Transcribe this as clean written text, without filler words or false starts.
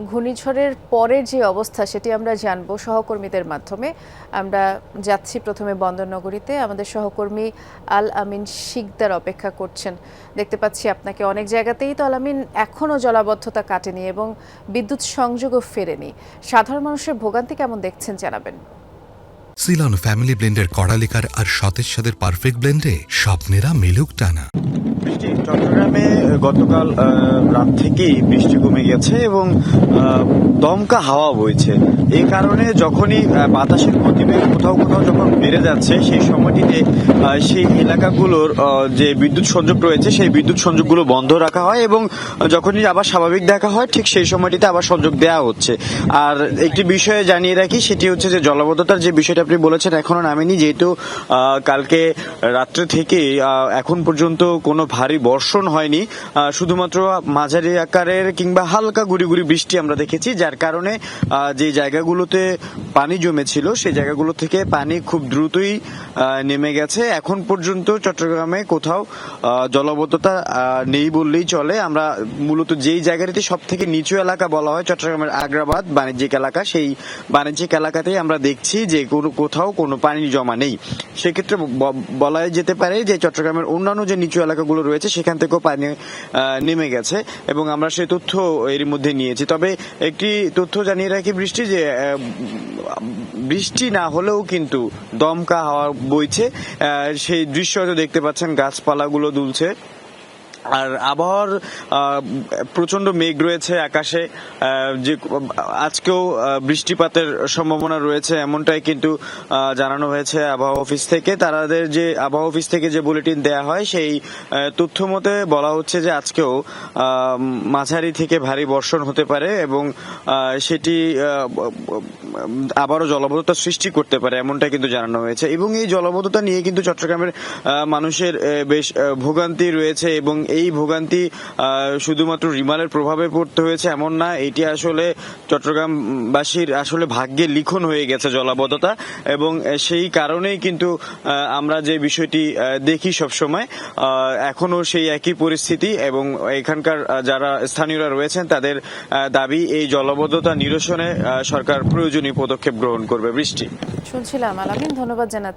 ঘূর্ণিঝড়ের পরের যে অবস্থা সেটি আমরা জানবো সহকর্মীদের মাধ্যমে। আমরা যাচ্ছি প্রথমে বন্দরনগরীতে। আমাদের সহকর্মী আল আমিন শিকদার অপেক্ষা করছেন। দেখতে পাচ্ছি আপনাকে অনেক জায়গাতেই। তো আল আমিন, এখনও জলাবদ্ধতা কাটেনি এবং বিদ্যুৎ সংযোগও ফেরেনি। সাধারণ মানুষের ভোগান্তি কেমন দেখছেন জানাবেন। সিলন ফ্যামিলি ব্লেন্ডের কড়ালিকার আর সতেজ স্বাদের পারফেক্ট ব্লেন্ডে স্বপ্নেরা মেলুক টানা। চট্টগ্রামে গতকাল রাত থেকেই বৃষ্টি কমে গেছে এবং দমকা হাওয়া বইছে। এই কারণে যখনই বাতাসের গতিবেগ কোথাও কোথাও যখন বেড়ে যাচ্ছে, সেই সময়টিতে সেই এলাকাগুলোর যে বিদ্যুৎ সংযোগ রয়েছে সেই বিদ্যুৎ সংযোগগুলো বন্ধ রাখা হয় এবং যখনই আবার স্বাভাবিক দেখা হয় ঠিক সেই সময়টিতে আবার সংযোগ দেওয়া হচ্ছে। আর একটি বিষয়ে জানিয়ে রাখি, সেটি হচ্ছে যে জলাবদ্ধতার যে বিষয়টা আপনি বলেছেন এখনো নামেনি, যেহেতু কালকে রাত্রে থেকে এখন পর্যন্ত কোনো ভারী বর্ষণ হয়নি। শুধুমাত্র মাঝারি আকারের কিংবা হালকা গুড়ি গুড়ি বৃষ্টি আমরা দেখেছি, যার কারণে যে জায়গাগুলোতে পানি জমেছিল সেই জায়গাগুলো থেকে পানি খুব দ্রুতই নেমে গেছে। এখন পর্যন্ত চট্টগ্রামে কোথাও জলাবদ্ধতা নেই বললেই চলে। আমরা মূলত যেই জায়গাটিতে সব থেকে নিচু এলাকা বলা হয় চট্টগ্রামের আগ্রাবাদ বাণিজ্যিক এলাকা, সেই বাণিজ্যিক এলাকাতেই আমরা দেখছি যে কোথাও কোনো পানি জমা নেই। সেক্ষেত্রে বলা যেতে পারে যে চট্টগ্রামের অন্যান্য যে নিচু এলাকাগুলো রয়েছে সেখান থেকেও পানি নেমে গেছে এবং আমরা সেই তথ্য এর মধ্যে নিয়েছি। তবে একটি তথ্য জানিয়ে রাখি যে বৃষ্টি না হলেও কিন্তু দমকা হাওয়া বইছে। সেই দৃশ্য হয়তো দেখতে পাচ্ছেন, গাছপালাগুলো দুলছে। আর আবহাওয়ার প্রচন্ড মেঘ রয়েছে আকাশে, যে আজকেও বৃষ্টিপাতের সম্ভাবনা রয়েছে এমনটাই কিন্তু জানানো হয়েছে আবহাওয়া অফিস থেকে। তাদের যে আবহাওয়া অফিস থেকে যে বুলেটিন দেয়া হয় সেই তথ্য মতে বলা হচ্ছে যে আজকেও মাঝারি থেকে ভারী বর্ষণ হতে পারে এবং সেটি আবারও জলাবদ্ধতা সৃষ্টি করতে পারে এমনটাই কিন্তু জানানো হয়েছে। এবং এই জলাবদ্ধতা নিয়ে কিন্তু চট্টগ্রামের মানুষের বেশ ভোগান্তি রয়েছে এবং এই ভোগান্তি শুধুমাত্র রিমালের প্রভাবে পড়তে হয়েছে এমন না, এটি আসলে চট্টগ্রামবাসীর আসলে ভাগ্যে লিখন হয়ে গেছে জলাবদ্ধতা। এবং সেই কারণেই কিন্তু আমরা যে বিষয়টি দেখি সবসময় এখনো সেই একই পরিস্থিতি এবং এখানকার যারা স্থানীয়রা রয়েছেন তাদের দাবি এই জলাবদ্ধতা নিরসনে সরকার প্রয়োজনীয় পদক্ষেপ গ্রহণ করবে। বৃষ্টি শুনছিলাম আল আমিন, ধন্যবাদ জানাচ্ছি।